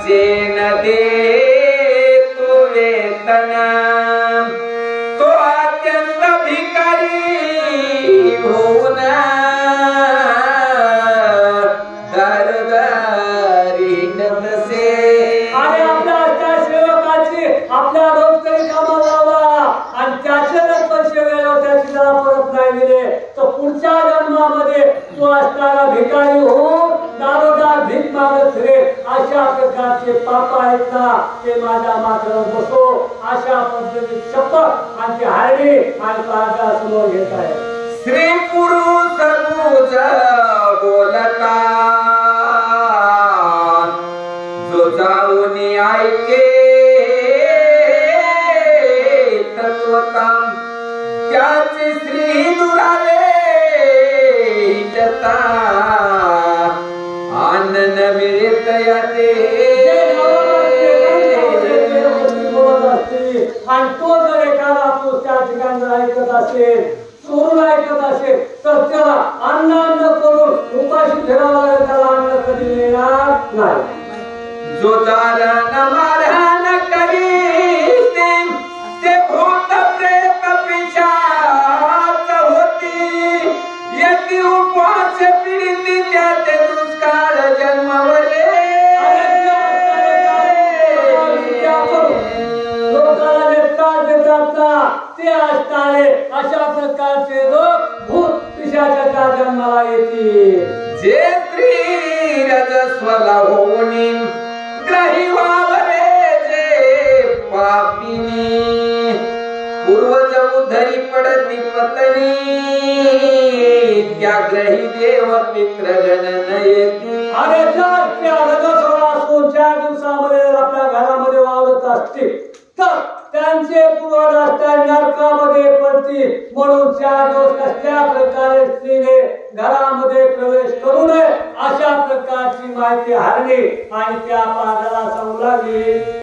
पैसे न दे तो वेतन तो अत्यंत भिकारी होऊन दारदारी नसे। आणि आपल्या सेवकाची आपल्या रोजगारी कामाला लावला आणि त्याचे जर पैसे वेळेवर त्याची जरा परत नाही दिले तर पुढच्या जन्मामध्ये तो असणारा भिकारी होऊन दारोदार भीक मागत फिरे। अशा प्रकारचे पाप आहेत ना ते माझ्या माथ्यावर बसो अशा पद्धतीत शपथ आणि हरणी आणि काळजा समोर घेत आहे। श्री पुरुष गुज बोलता जो जाऊन ऐके तत्वतम त्याचे श्री दुरावे जता आनंद मिळत याते। आणि तो जर एखादा पुरुष त्या ठिकाणी ऐकत असेल चोरून ऐकत असेल तर त्याला अन्न करून उपाशी फिरावं लागेल त्याला अन्न कधी मिळणार नाही। जो जालन मारहाण करीते ते भूत प्रेत पिशाच होती यती उपवास पीडिती त्याते दुष्काळ जन्मवले। लोकांना त्रास देतात ना ते असणारे अशा प्रकारचे लोक भूत पिशाचाच्या जन्माला येतील। जे स्त्री रजस्वला होऊनी ग्रही वावरे जे पापिनी पूर्वज उद्धरी पडती पत्नी त्या ग्रही देव पितृगण नयती। अरे जर त्या रजस्वला असून 4 दिवसामध्ये आपल्या घरामध्ये वावरत असतील तर त्यांचे पूर्वज असतात नरकामध्ये पडतील। म्हणून 4 दिवस कसल्या प्रकारे स्त्रीने घरामध्ये प्रवेश करू नये अशा प्रकारची माहिती हरणी आणि त्या पादाला सांगू लागली।